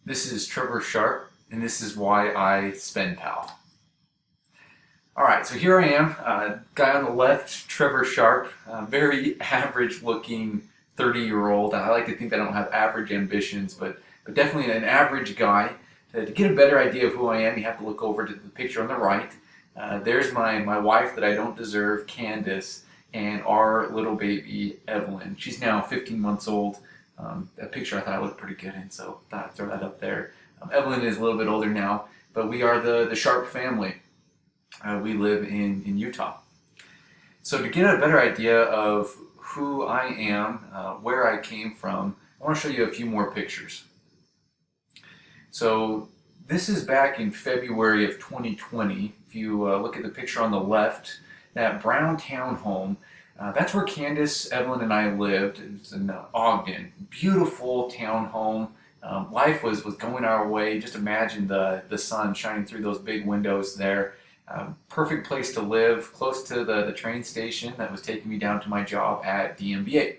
This is Trevor Sharp, and this is why I SpendPal. Alright, so here I am, guy on the left, Trevor Sharp, very average looking 30-year-old. I like to think that I don't have average ambitions, but definitely an average guy. To get a better idea of who I am, you have to look over to the picture on the right. There's my wife that I don't deserve, Candace, and our little baby, Evelyn. She's now 15 months old. That picture I thought I looked pretty good in, so I thought I'd throw that up there. Evelyn is a little bit older now, but we are the Sharp family. We live in Utah. So to get a better idea of who I am, where I came from, I want to show you a few more pictures. So this is back in February of 2020. If you look at the picture on the left, that brown townhome, that's where Candace, Evelyn, and I lived. It was in Ogden. Beautiful townhome. Life was going our way. Just imagine the sun shining through those big windows there. Perfect place to live, close to the train station that was taking me down to my job at DMBA.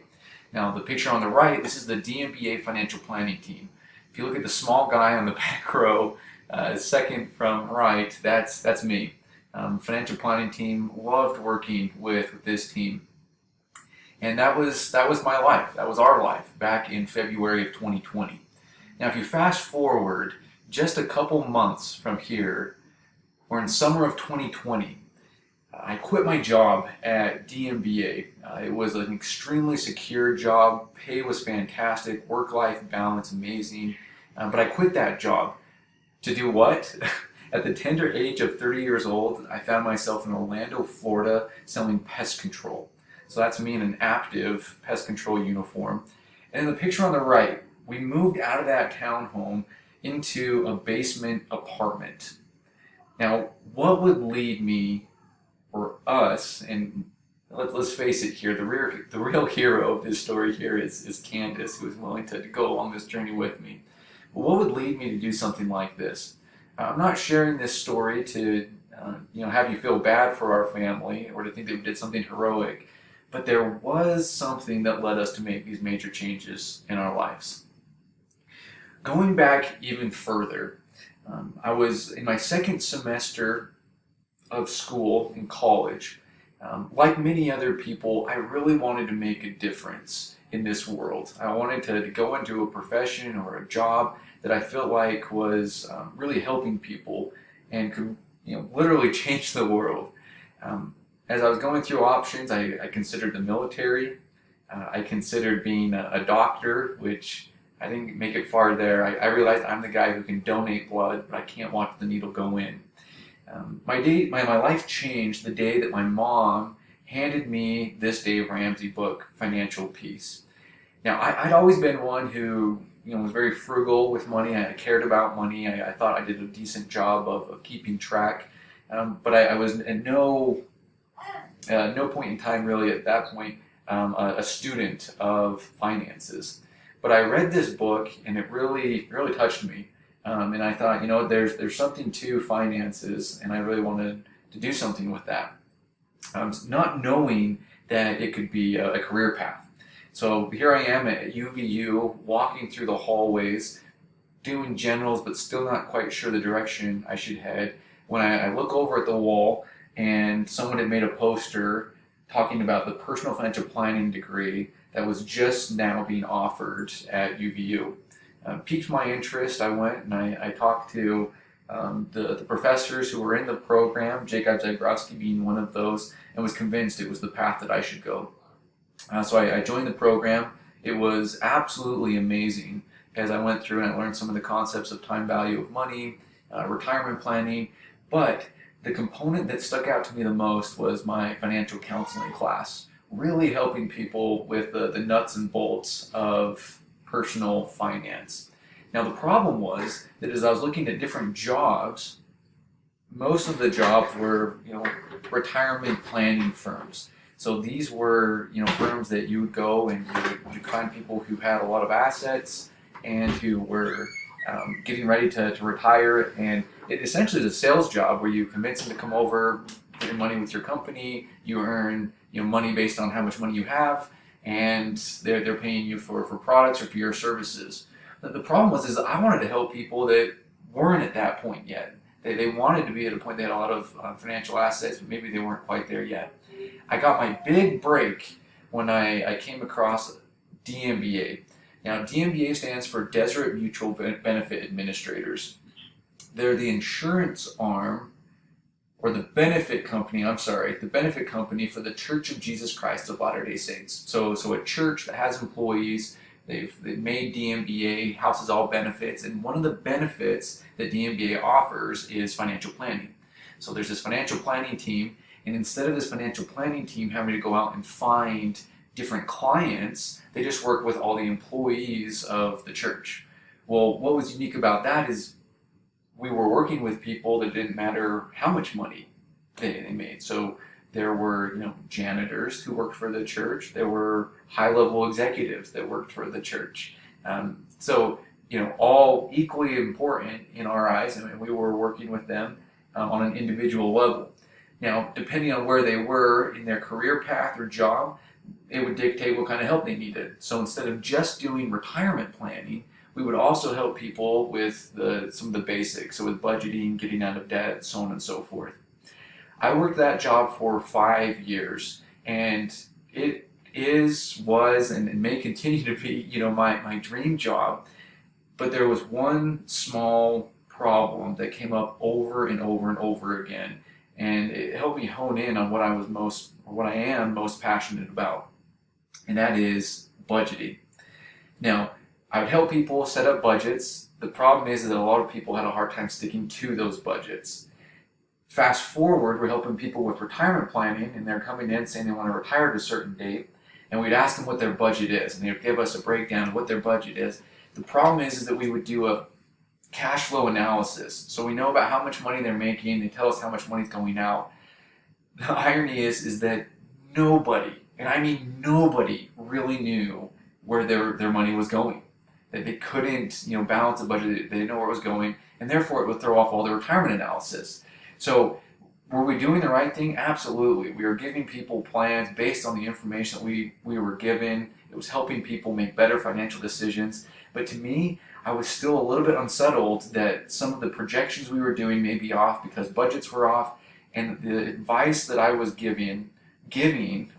Now the picture on the right, this is the DMBA financial planning team. If you look at the small guy on the back row, second from right, that's me. Financial planning team, loved working with this team. And that was my life. That was our life back in February of 2020. Now if you fast forward just a couple months from here, we're in summer of 2020. I quit my job at DMBA. It was an extremely secure job. Pay was fantastic. Work-life balance amazing. But I quit that job. To do what? At the tender age of 30 years old, I found myself in Orlando, Florida, selling pest control. So that's me in an active pest control uniform. And in the picture on the right, we moved out of that townhome into a basement apartment. Now, what would lead me, or us, and let's face it here, the real hero of this story here is Candace, who is willing to go along this journey with me. But what would lead me to do something like this? I'm not sharing this story to have you feel bad for our family or to think that we did something heroic, but there was something that led us to make these major changes in our lives. Going back even further, I was in my second semester of school in college. Like many other people, I really wanted to make a difference in this world. I wanted to go into a profession or a job that I felt like was really helping people and could literally change the world. As I was going through options, I considered the military. I considered being a doctor, which I didn't make it far there. I realized I'm the guy who can donate blood, but I can't watch the needle go in. My life changed the day that my mom handed me this Dave Ramsey book, Financial Peace. Now, I'd always been one who was very frugal with money. I cared about money. I thought I did a decent job of keeping track. But I was at no point in time really at that point a student of finances. But I read this book and it really touched me. And I thought, there's something to finances, and I really wanted to do something with that. Not knowing that it could be a career path. So here I am at UVU, walking through the hallways, doing generals, but still not quite sure the direction I should head. When I look over at the wall, and someone had made a poster talking about the personal financial planning degree that was just now being offered at UVU. Piqued my interest. I went and I talked to the professors who were in the program, Jacob Zagrowski being one of those, and was convinced it was the path that I should go. So I joined the program. It was absolutely amazing as I went through and I learned some of the concepts of time value of money, retirement planning, but the component that stuck out to me the most was my financial counseling class, really helping people with the nuts and bolts of personal finance. Now the problem was that as I was looking at different jobs, most of the jobs were retirement planning firms. So these were firms that you would go and you'd find people who had a lot of assets and who were getting ready to retire, and it essentially is a sales job where you convince them to come over, put your money with your company, you earn money based on how much money you have, and they're paying you for products or for your services. The problem was is I wanted to help people that weren't at that point yet. They wanted to be at a point they had a lot of financial assets, but maybe they weren't quite there yet. I got my big break when I came across DMBA. Now, DMBA stands for Desert Mutual Benefit Administrators. They're the insurance arm, or the benefit company, the benefit company for the Church of Jesus Christ of Latter-day Saints. So a church that has employees. They've made DMBA, houses all benefits, and one of the benefits that DMBA offers is financial planning. So there's this financial planning team, and instead of this financial planning team having to go out and find different clients, they just work with all the employees of the church. Well, what was unique about that is we were working with people that didn't matter how much money they made. So there were, janitors who worked for the church. There were high-level executives that worked for the church. All equally important in our eyes, and we were working with them on an individual level. Now, depending on where they were in their career path or job, it would dictate what kind of help they needed. So instead of just doing retirement planning, we would also help people with some of the basics, so with budgeting, getting out of debt, so on and so forth. I worked that job for 5 years, and it was, and may continue to be, my dream job. But there was one small problem that came up over and over and over again, and it helped me hone in on what I am most passionate about, and that is budgeting. Now, I would help people set up budgets. The problem is that a lot of people had a hard time sticking to those budgets. Fast forward, we're helping people with retirement planning, and they're coming in saying they want to retire at a certain date, and we'd ask them what their budget is, and they would give us a breakdown of what their budget is. The problem is that we would do a cash flow analysis, so we know about how much money they're making. They tell us how much money's going out. The irony is that nobody, and I mean nobody, really knew where their money was going. That they couldn't, balance the budget. They didn't know where it was going, and therefore it would throw off all the retirement analysis. So, were we doing the right thing? Absolutely. We were giving people plans based on the information that we were given. It was helping people make better financial decisions. But to me, I was still a little bit unsettled that some of the projections we were doing may be off because budgets were off, and the advice that I was giving,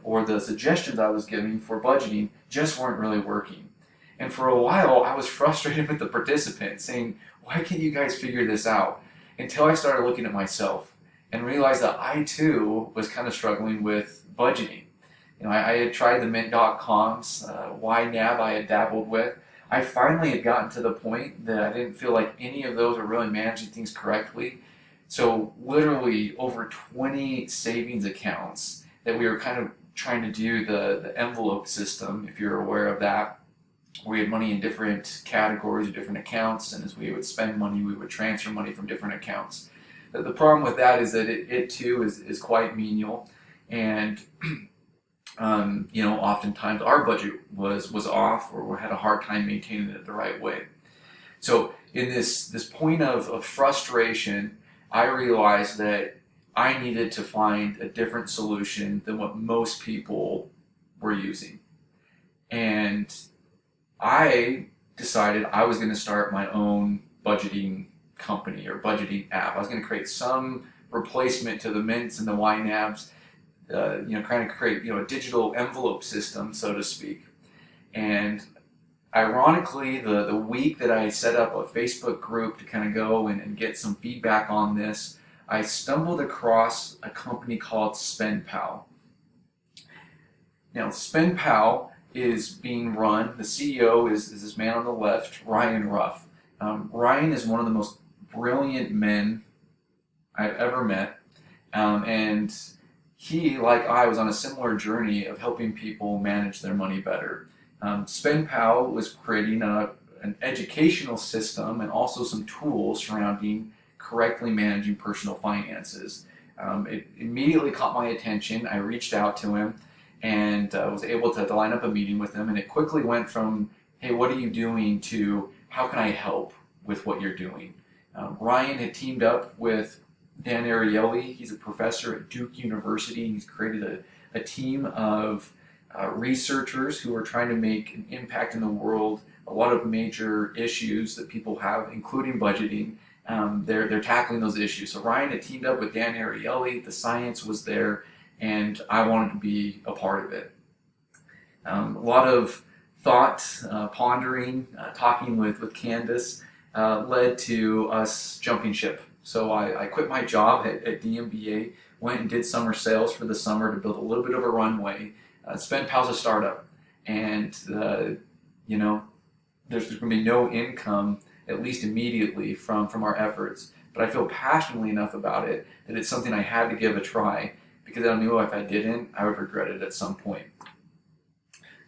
or the suggestions I was giving for budgeting just weren't really working. And for a while, I was frustrated with the participants, saying, why can't you guys figure this out? Until I started looking at myself and realized that I too was kind of struggling with budgeting. I had tried the Mint.coms, YNAB I had dabbled with. I finally had gotten to the point that I didn't feel like any of those were really managing things correctly. So literally over 20 savings accounts that we were kind of trying to do the envelope system, if you're aware of that. We had money in different categories or different accounts, and as we would spend money, we would transfer money from different accounts. The problem with that is that it too is quite menial, and oftentimes our budget was off, or we had a hard time maintaining it the right way. So in this point of frustration, I realized that I needed to find a different solution than what most people were using, and I decided I was going to start my own budgeting company or budgeting app. I was going to create some replacement to the Mints and the YNABs, kind of create a digital envelope system, so to speak. And ironically, the week that I set up a Facebook group to kind of go and get some feedback on this, I stumbled across a company called SpendPal. Now, SpendPal is being run, the CEO is this man on the left, Ryan Ruff. Ryan is one of the most brilliant men I've ever met, and he, like I, was on a similar journey of helping people manage their money better. SpendPal was creating an educational system and also some tools surrounding correctly managing personal finances. It immediately caught my attention. I reached out to him and was able to line up a meeting with him, and it quickly went from, hey, what are you doing, to how can I help with what you're doing. Ryan had teamed up with Dan Ariely. He's a professor at Duke University. He's created a team of researchers who are trying to make an impact in the world a lot of major issues that people have, including budgeting. They're tackling those issues. So Ryan had teamed up with Dan Ariely. The science was there, and I wanted to be a part of it. A lot of thought, pondering, talking with Candace led to us jumping ship. So I quit my job at DMBA, went and did summer sales for the summer to build a little bit of a runway. SpendPal's a startup, and you know, there's going to be no income, at least immediately, from our efforts. But I feel passionately enough about it that it's something I had to give a try, because I knew if I didn't, I would regret it at some point.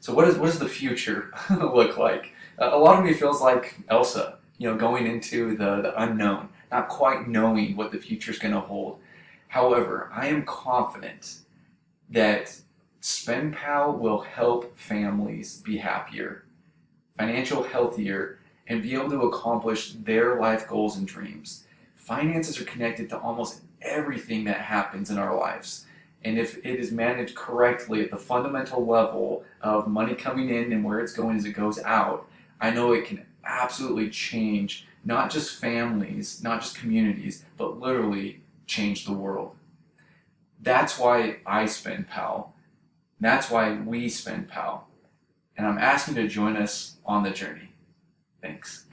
So what does the future look like? A lot of me feels like Elsa, going into the unknown, not quite knowing what the future is going to hold. However, I am confident that SpendPal will help families be happier, financial healthier, and be able to accomplish their life goals and dreams. Finances are connected to almost everything that happens in our lives. And if it is managed correctly at the fundamental level of money coming in and where it's going as it goes out, I know it can absolutely change not just families, not just communities, but literally change the world. That's why I SpendPal. That's why we SpendPal. And I'm asking you to join us on the journey. Thanks.